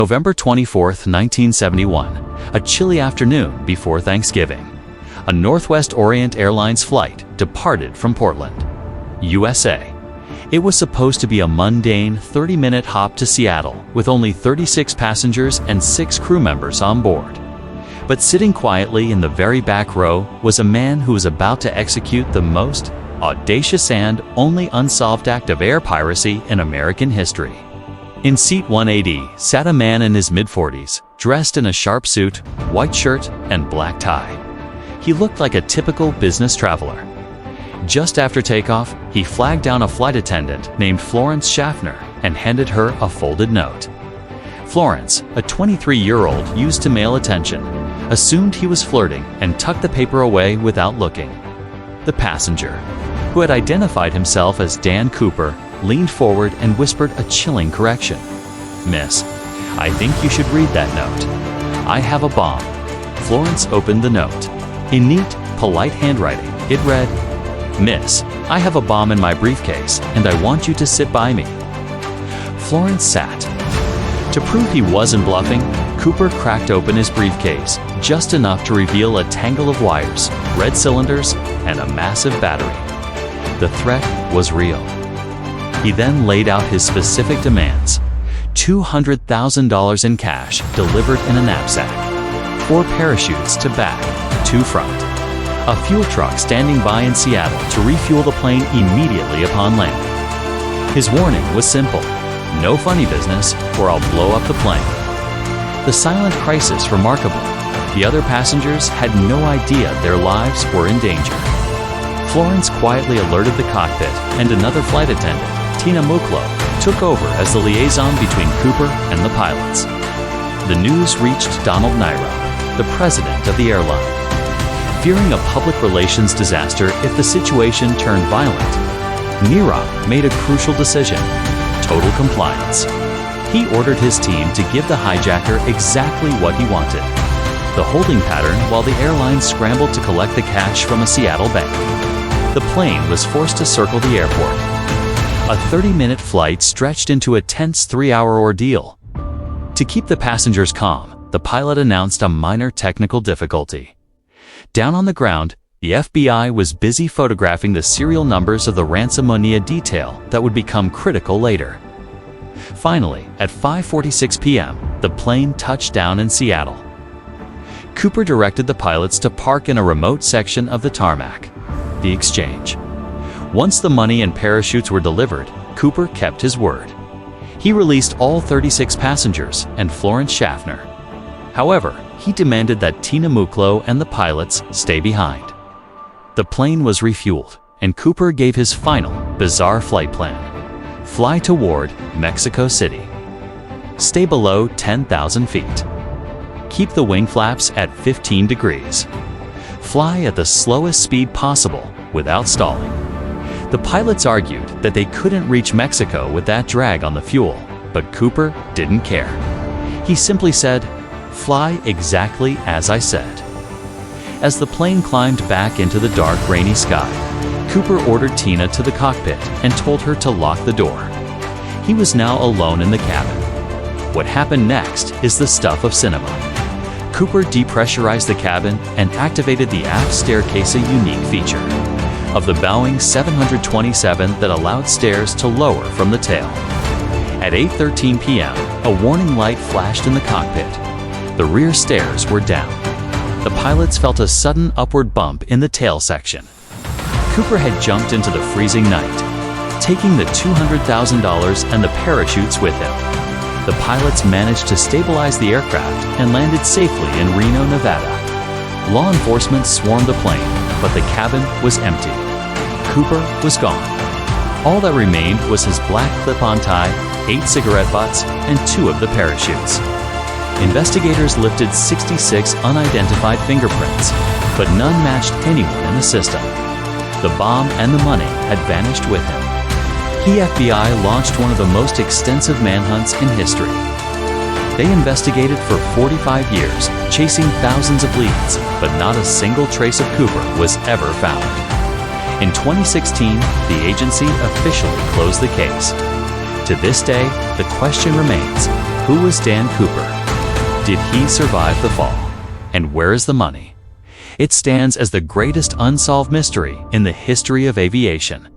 November 24, 1971, a chilly afternoon before Thanksgiving. A Northwest Orient Airlines flight departed from Portland, USA. It was supposed to be a mundane 30-minute hop to Seattle with only 36 passengers and 6 crew members on board. But sitting quietly in the very back row was a man who was about to execute the most audacious and only unsolved act of air piracy in American history. In seat 180 sat a man in his mid-40s, dressed in a sharp suit, white shirt, and black tie. He looked like a typical business traveler. Just after takeoff, he flagged down a flight attendant named Florence Schaffner and handed her a folded note. Florence, a 23-year-old used to male attention, assumed he was flirting and tucked the paper away without looking. The passenger, who had identified himself as Dan Cooper, leaned forward and whispered a chilling correction. "Miss, I think you should read that note. I have a bomb." Florence opened the note. In neat, polite handwriting, it read, "Miss, I have a bomb in my briefcase, and I want you to sit by me." Florence sat. To prove he wasn't bluffing, Cooper cracked open his briefcase, just enough to reveal a tangle of wires, red cylinders, and a massive battery. The threat was real. He then laid out his specific demands: $200,000 in cash delivered in a knapsack, 4 parachutes to back, 2 front, a fuel truck standing by in Seattle to refuel the plane immediately upon landing. His warning was simple: no funny business or I'll blow up the plane. The silent crisis remarkable. The other passengers had no idea their lives were in danger. Florence quietly alerted the cockpit, and another flight attendant, Tina Muklo, took over as the liaison between Cooper and the pilots. The news reached Donald Naira, the president of the airline. Fearing a public relations disaster if the situation turned violent, Naira made a crucial decision: total compliance. He ordered his team to give the hijacker exactly what he wanted: the holding pattern while the airline scrambled to collect the cash from a Seattle bank. The plane was forced to circle the airport. A 30-minute flight stretched into a tense 3-hour ordeal. To keep the passengers calm, the pilot announced a minor technical difficulty. Down on the ground, the FBI was busy photographing the serial numbers of the ransom-money detail that would become critical later. Finally, at 5:46 p.m., the plane touched down in Seattle. Cooper directed the pilots to park in a remote section of the tarmac, the exchange. Once the money and parachutes were delivered, Cooper kept his word. He released all 36 passengers and Florence Schaffner. However, he demanded that Tina Muklo and the pilots stay behind. The plane was refueled, and Cooper gave his final, bizarre flight plan: fly toward Mexico City. Stay below 10,000 feet. Keep the wing flaps at 15 degrees. Fly at the slowest speed possible without stalling. The pilots argued that they couldn't reach Mexico with that drag on the fuel, but Cooper didn't care. He simply said, "Fly exactly as I said." As the plane climbed back into the dark, rainy sky, Cooper ordered Tina to the cockpit and told her to lock the door. He was now alone in the cabin. What happened next is the stuff of cinema. Cooper depressurized the cabin and activated the aft staircase, a unique feature of the Boeing 727 that allowed stairs to lower from the tail. At 8:13 p.m., a warning light flashed in the cockpit. The rear stairs were down. The pilots felt a sudden upward bump in the tail section. Cooper had jumped into the freezing night, taking the $200,000 and the parachutes with him. The pilots managed to stabilize the aircraft and landed safely in Reno, Nevada. Law enforcement swarmed the plane, but the cabin was empty. Cooper was gone. All that remained was his black clip-on tie, 8 cigarette butts, and 2 of the parachutes. Investigators lifted 66 unidentified fingerprints, but none matched anyone in the system. The bomb and the money had vanished with him. The FBI launched one of the most extensive manhunts in history. They investigated for 45 years, chasing thousands of leads, but not a single trace of Cooper was ever found. In 2016, the agency officially closed the case. To this day, the question remains: Who was Dan Cooper? Did he survive the fall? And where is the money? It stands as the greatest unsolved mystery in the history of aviation.